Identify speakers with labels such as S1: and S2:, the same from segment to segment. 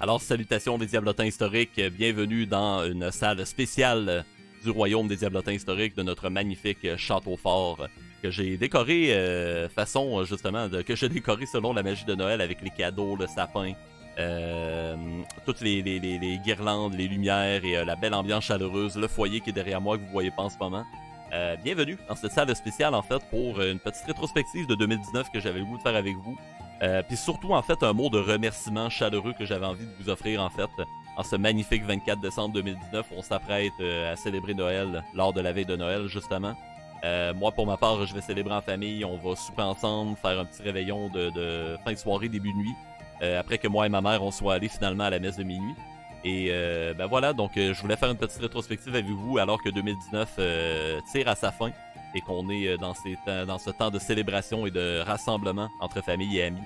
S1: Alors, salutations des Diablotins historiques, bienvenue dans une salle spéciale du Royaume des Diablotins historiques de notre magnifique château fort que j'ai décoré façon, justement, que j'ai décoré selon la magie de Noël avec les cadeaux, le sapin, toutes les guirlandes, les lumières et la belle ambiance chaleureuse, le foyer qui est derrière moi que vous voyez pas en ce moment. Bienvenue dans cette salle spéciale, en fait, pour une petite rétrospective de 2019 que j'avais le goût de faire avec vous. Puis surtout, en fait, un mot de remerciement chaleureux que j'avais envie de vous offrir, en fait, en ce magnifique 24 décembre 2019. On s'apprête à célébrer Noël lors de la veille de Noël, justement. Moi, pour ma part, je vais célébrer en famille. On va souper ensemble, faire un petit réveillon de fin de soirée, début de nuit. Après que moi et ma mère, on soit allés finalement à la messe de minuit. Et ben voilà, donc je voulais faire une petite rétrospective avec vous alors que 2019 tire à sa fin et qu'on est dans ce temps de célébration et de rassemblement entre famille et amis.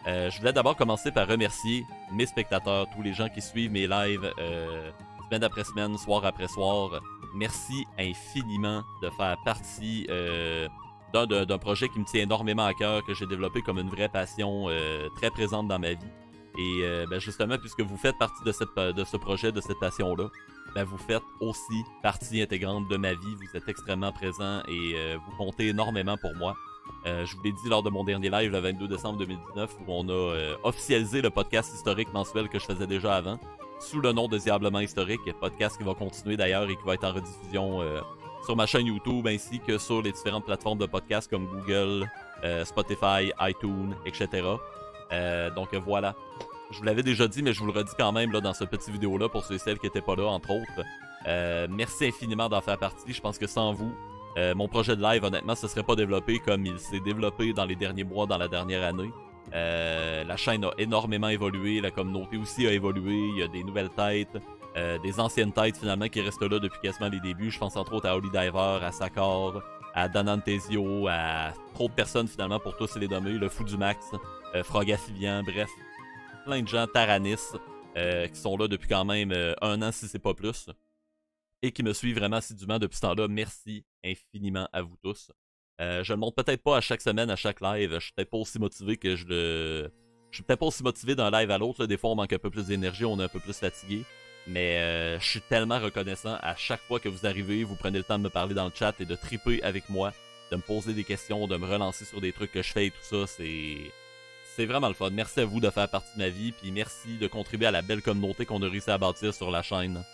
S1: Je voulais d'abord commencer par remercier mes spectateurs, tous les gens qui suivent mes lives semaine après semaine, soir après soir. Merci infiniment de faire partie d'un projet qui me tient énormément à cœur, que j'ai développé comme une vraie passion très présente dans ma vie. Et ben justement, puisque vous faites partie de ce projet, de cette passion-là, ben vous faites aussi partie intégrante de ma vie. Vous êtes extrêmement présents et vous comptez énormément pour moi. Je vous l'ai dit lors de mon dernier live le 22 décembre 2019 où on a officialisé le podcast historique mensuel que je faisais déjà avant, sous le nom de Diablement Historique, podcast qui va continuer d'ailleurs et qui va être en rediffusion sur ma chaîne YouTube ainsi que sur les différentes plateformes de podcast comme Google, Spotify, iTunes, etc. Donc voilà. Je vous l'avais déjà dit, mais je vous le redis quand même là, dans ce petit vidéo-là pour ceux et celles qui n'étaient pas là, entre autres. Merci infiniment d'en faire partie. Je pense que sans vous, mon projet de live, honnêtement, ce serait pas développé comme il s'est développé dans les derniers mois, dans la dernière année. La chaîne a énormément évolué, la communauté aussi a évolué, il y a des nouvelles têtes, des anciennes têtes finalement qui restent là depuis quasiment les débuts. Je pense entre autres à Holy Diver, à Sakar, à Danantesio, à trop de personnes finalement pour tous les nommer, le Fou du Max, Frogafivian, bref. Plein de gens, Taranis, qui sont là depuis quand même un an si c'est pas plus, et qui me suivent vraiment assidûment depuis ce temps-là. Merci infiniment à vous tous. Je ne monte peut-être pas à chaque semaine, à chaque live. Je suis peut-être pas aussi motivé que je suis peut-être pas aussi motivé d'un live à l'autre. Des fois, on manque un peu plus d'énergie, on est un peu plus fatigué. Mais je suis tellement reconnaissant à chaque fois que vous arrivez, vous prenez le temps de me parler dans le chat et de triper avec moi, de me poser des questions, de me relancer sur des trucs que je fais et tout ça. C'est vraiment le fun. Merci à vous de faire partie de ma vie, puis merci de contribuer à la belle communauté qu'on a réussi à bâtir sur la chaîne.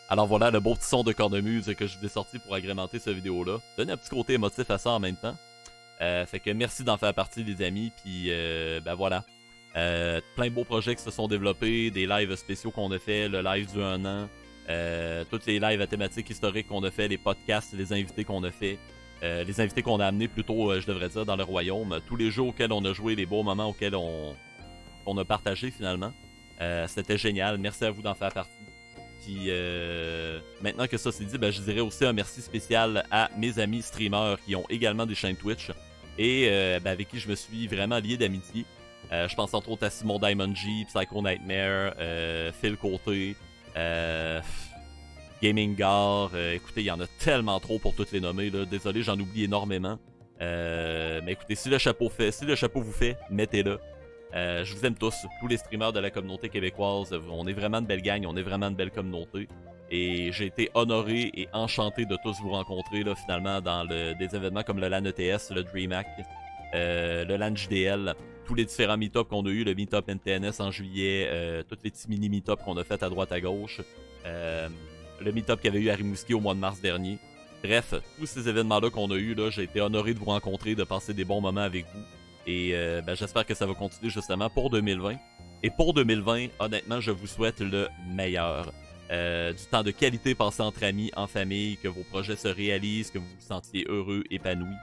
S1: Alors voilà le beau petit son de cornemuse que je vous ai sorti pour agrémenter cette vidéo-là. Donner un petit côté émotif à ça en même temps. Fait que merci d'en faire partie les amis, puis ben voilà. Plein de beaux projets qui se sont développés, des lives spéciaux qu'on a fait, le live du 1 an, toutes les lives à thématiques historiques qu'on a fait, les podcasts, les invités qu'on a fait. Les invités qu'on a amenés plutôt, je devrais dire, dans le royaume. Tous les jeux auxquels on a joué, les beaux moments auxquels on a partagé finalement. C'était génial. Merci à vous d'en faire partie. Puis maintenant que ça c'est dit, ben, je dirais aussi un merci spécial à mes amis streamers qui ont également des chaînes Twitch et ben, avec qui je me suis vraiment lié d'amitié. Je pense entre autres à Simon Diamond G, Psycho Nightmare, Phil Côté, Gaming Gar, écoutez, il y en a tellement trop pour toutes les nommer, là. Désolé, j'en oublie énormément. Mais écoutez, si le chapeau vous fait, mettez-le. Je vous aime tous les streamers de la communauté québécoise. On est vraiment une belle gang, on est vraiment une belle communauté. Et j'ai été honoré et enchanté de tous vous rencontrer là, finalement dans des événements comme le LAN ETS, le DreamHack, le LAN JDL, tous les différents meet-ups qu'on a eu, le meet-up NTNS en juillet, tous les petits mini meet-ups qu'on a fait à droite à gauche. Le meet-up qu'il y avait eu à Rimouski au mois de mars dernier. Bref, tous ces événements-là qu'on a eu, j'ai été honoré de vous rencontrer, de passer des bons moments avec vous. Et ben, j'espère que ça va continuer justement pour 2020. Et pour 2020, honnêtement, je vous souhaite le meilleur. Du temps de qualité passé entre amis, en famille, que vos projets se réalisent, que vous vous sentiez heureux, épanoui.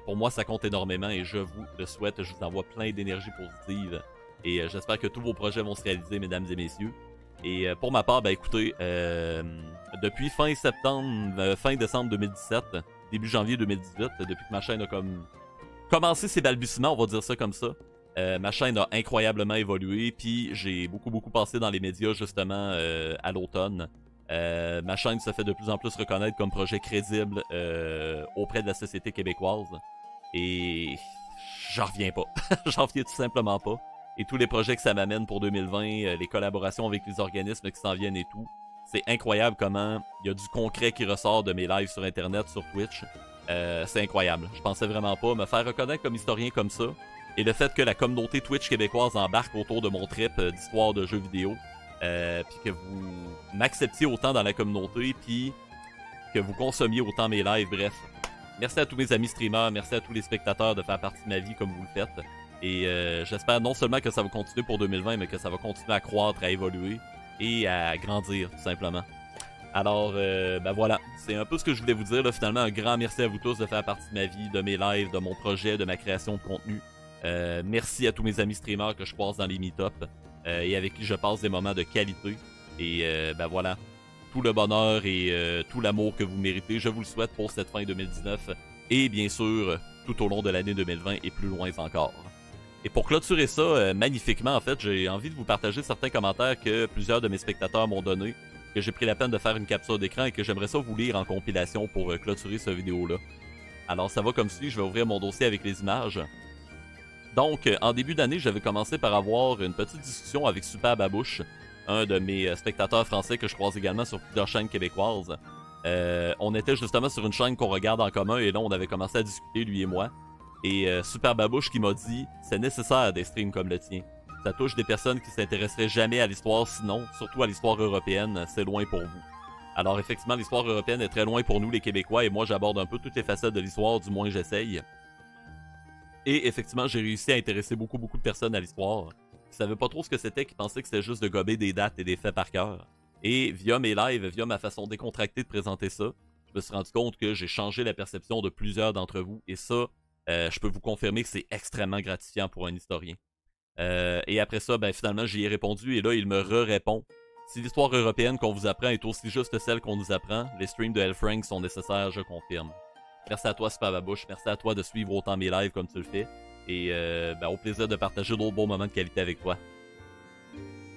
S1: Pour moi, ça compte énormément et je vous le souhaite. Je vous envoie plein d'énergie positive. Et j'espère que tous vos projets vont se réaliser, mesdames et messieurs. Et pour ma part, ben écoutez, depuis fin décembre 2017, début janvier 2018, depuis que ma chaîne a commencé ses balbutiements, on va dire ça comme ça, ma chaîne a incroyablement évolué, puis j'ai beaucoup passé dans les médias justement à l'automne. Ma chaîne se fait de plus en plus reconnaître comme projet crédible auprès de la société québécoise. Et j'en reviens pas. J'en reviens tout simplement pas. et tous les projets que ça m'amène pour 2020, les collaborations avec les organismes qui s'en viennent et tout. C'est incroyable comment il y a du concret qui ressort de mes lives sur Internet, sur Twitch. C'est incroyable. Je pensais vraiment pas me faire reconnaître comme historien comme ça. Et le fait que la communauté Twitch québécoise embarque autour de mon trip d'histoire de jeux vidéo, puis que vous m'acceptiez autant dans la communauté, puis que vous consommiez autant mes lives, bref. Merci à tous mes amis streamers, merci à tous les spectateurs de faire partie de ma vie comme vous le faites. Et j'espère non seulement que ça va continuer pour 2020, mais que ça va continuer à croître, à évoluer et à grandir, tout simplement. Alors, ben voilà, c'est un peu ce que je voulais vous dire. Là. Finalement, un grand merci à vous tous de faire partie de ma vie, de mes lives, de mon projet, de ma création de contenu. Merci à tous mes amis streamers que je croise dans les meet-up et avec qui je passe des moments de qualité. Et ben voilà, tout le bonheur et tout l'amour que vous méritez, je vous le souhaite pour cette fin 2019 et bien sûr tout au long de l'année 2020 et plus loin encore. Et pour clôturer ça magnifiquement, en fait, j'ai envie de vous partager certains commentaires que plusieurs de mes spectateurs m'ont donnés, que j'ai pris la peine de faire une capture d'écran et que j'aimerais ça vous lire en compilation pour clôturer cette vidéo-là. Alors ça va comme suit, je vais ouvrir mon dossier avec les images. Donc, en début d'année, j'avais commencé par avoir une petite discussion avec Super Babouche, un de mes spectateurs français que je croise également sur plusieurs chaînes québécoises. On était justement sur une chaîne qu'on regarde en commun et là, on avait commencé à discuter, lui et moi. Et Super Babouche qui m'a dit « C'est nécessaire des streams comme le tien. Ça touche des personnes qui s'intéresseraient jamais à l'histoire, sinon, surtout à l'histoire européenne, c'est loin pour vous. » Alors effectivement, l'histoire européenne est très loin pour nous les Québécois et moi j'aborde un peu toutes les facettes de l'histoire, du moins j'essaye. Et effectivement, j'ai réussi à intéresser beaucoup de personnes à l'histoire qui savaient pas trop ce que c'était, qui pensaient que c'était juste de gober des dates et des faits par cœur. Et via mes lives, via ma façon décontractée de présenter ça, je me suis rendu compte que j'ai changé la perception de plusieurs d'entre vous et ça, je peux vous confirmer que c'est extrêmement gratifiant pour un historien. Et après ça, ben finalement, j'y ai répondu et là, il me répond. Si l'histoire européenne qu'on vous apprend est aussi juste celle qu'on nous apprend, les streams de Hellfrank sont nécessaires, je confirme. Merci à toi, Super Babouche. Merci à toi de suivre autant mes lives comme tu le fais. Et ben, au plaisir de partager d'autres beaux moments de qualité avec toi.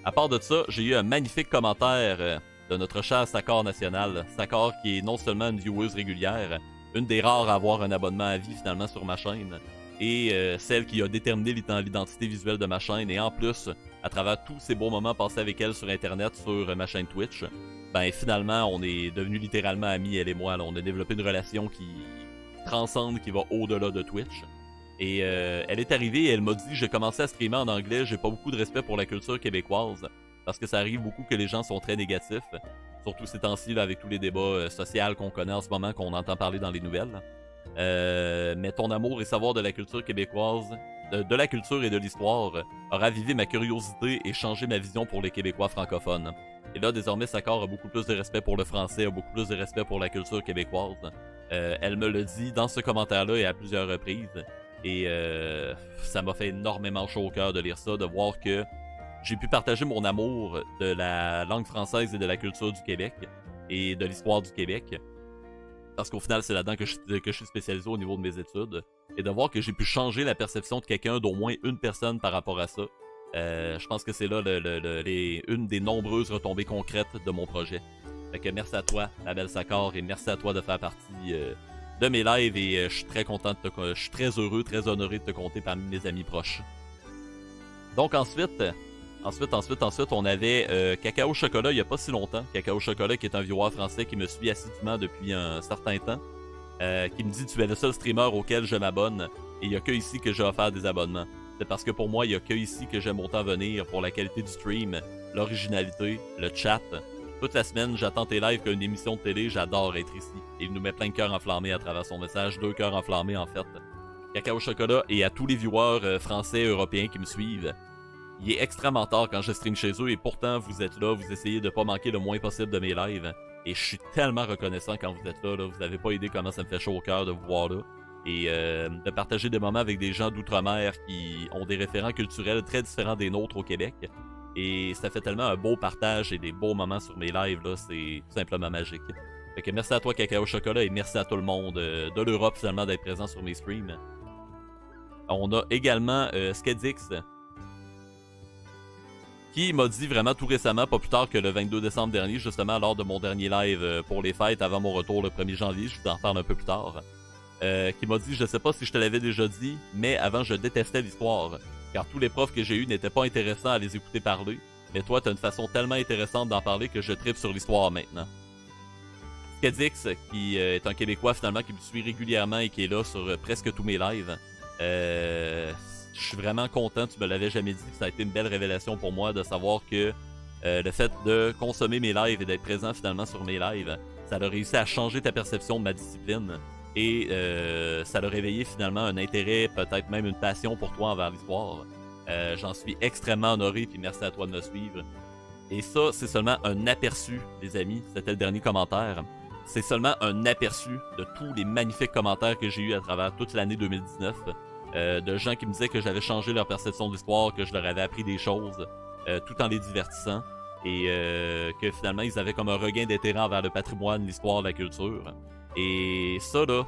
S1: À part de ça, j'ai eu un magnifique commentaire de notre cher Sakar National. Sakar qui est non seulement une vieweuse régulière, une des rares à avoir un abonnement à vie finalement sur ma chaîne, et celle qui a déterminé l'identité visuelle de ma chaîne, et en plus, à travers tous ces beaux moments passés avec elle sur Internet, sur ma chaîne Twitch, ben finalement, on est devenus littéralement amis, elle et moi. Là. On a développé une relation qui transcende, qui va au-delà de Twitch. Et elle est arrivée et elle m'a dit « J'ai commencé à streamer en anglais, j'ai pas beaucoup de respect pour la culture québécoise, parce que ça arrive beaucoup que les gens sont très négatifs, surtout ces temps-ci avec tous les débats sociaux qu'on connaît en ce moment, qu'on entend parler dans les nouvelles. Mais ton amour et savoir de la culture québécoise, de la culture et de l'histoire, a ravivé ma curiosité et changé ma vision pour les Québécois francophones. Et là, désormais, Sakar a beaucoup plus de respect pour le français, a beaucoup plus de respect pour la culture québécoise. Elle me le dit dans ce commentaire-là et à plusieurs reprises. Et ça m'a fait énormément chaud au cœur de lire ça, de voir que j'ai pu partager mon amour de la langue française et de la culture du Québec et de l'histoire du Québec. Parce qu'au final, c'est là-dedans que je suis spécialisé au niveau de mes études. Et de voir que j'ai pu changer la perception de quelqu'un, d'au moins une personne par rapport à ça. Je pense que c'est là une des nombreuses retombées concrètes de mon projet. Fait que merci à toi, la belle Sakar, et merci à toi de faire partie de mes lives. Et je suis très content je suis très heureux, très honoré de te compter parmi mes amis proches. Donc ensuite, on avait Cacao Chocolat il n'y a pas si longtemps. Cacao Chocolat qui est un viewer français qui me suit assidûment depuis un certain temps. Qui me dit « Tu es le seul streamer auquel je m'abonne et il n'y a que ici que j'ai offert des abonnements. » C'est parce que pour moi, il n'y a que ici que j'aime autant venir pour la qualité du stream, l'originalité, le chat. Toute la semaine, j'attends tes lives comme une émission de télé, j'adore être ici. Et il nous met plein de cœurs enflammés à travers son message, 2 cœurs enflammés en fait. Cacao Chocolat et à tous les viewers français et européens qui me suivent. Il est extrêmement tard quand je stream chez eux et pourtant vous êtes là, vous essayez de pas manquer le moins possible de mes lives. Et je suis tellement reconnaissant quand vous êtes là, vous n'avez pas idée comment ça me fait chaud au cœur de vous voir là. Et de partager des moments avec des gens d'outre-mer qui ont des référents culturels très différents des nôtres au Québec. Et ça fait tellement un beau partage et des beaux moments sur mes lives, là, c'est tout simplement magique. Fait que merci à toi Cacao Chocolat et merci à tout le monde de l'Europe finalement d'être présent sur mes streams. On a également Skedix qui m'a dit vraiment tout récemment, pas plus tard que le 22 décembre dernier, justement lors de mon dernier live pour les fêtes avant mon retour le 1er janvier, je vous en reparle un peu plus tard, qui m'a dit, je sais pas si je te l'avais déjà dit, mais avant je détestais l'histoire. car tous les profs que j'ai eus n'étaient pas intéressants à les écouter parler, mais toi, t'as une façon tellement intéressante d'en parler que je tripe sur l'histoire maintenant. Skadix, qui est un Québécois finalement qui me suit régulièrement et qui est là sur presque tous mes lives. Je suis vraiment content, tu me l'avais jamais dit, ça a été une belle révélation pour moi de savoir que le fait de consommer mes lives et d'être présent finalement sur mes lives, ça a réussi à changer ta perception de ma discipline et ça a réveillé finalement un intérêt, peut-être même une passion pour toi envers l'histoire. J'en suis extrêmement honoré, puis merci à toi de me suivre. Et ça, c'est seulement un aperçu, les amis, c'était le dernier commentaire. C'est seulement un aperçu de tous les magnifiques commentaires que j'ai eus à travers toute l'année 2019, de gens qui me disaient que j'avais changé leur perception de l'histoire, que je leur avais appris des choses, tout en les divertissant, et que finalement ils avaient comme un regain d'intérêt envers le patrimoine, l'histoire, la culture. Et ça là,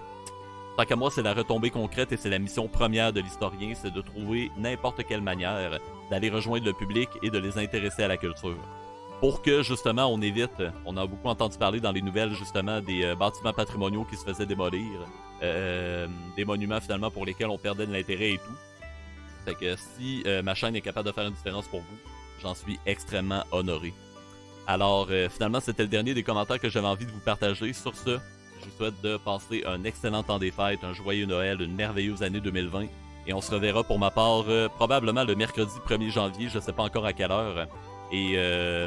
S1: tant qu'à moi c'est la retombée concrète et c'est la mission première de l'historien, c'est de trouver n'importe quelle manière d'aller rejoindre le public et de les intéresser à la culture. Pour que justement on évite, on a beaucoup entendu parler dans les nouvelles justement des bâtiments patrimoniaux qui se faisaient démolir, des monuments finalement pour lesquels on perdait de l'intérêt et tout. Fait que si ma chaîne est capable de faire une différence pour vous, j'en suis extrêmement honoré. Alors finalement c'était le dernier des commentaires que j'avais envie de vous partager. Sur ce, je vous souhaite de passer un excellent temps des fêtes, un joyeux Noël, une merveilleuse année 2020. Et on se reverra pour ma part probablement le mercredi 1er janvier, je sais pas encore à quelle heure. Et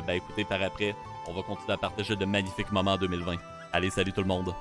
S1: ben écoutez, par après, on va continuer à partager de magnifiques moments en 2020. Allez, salut tout le monde!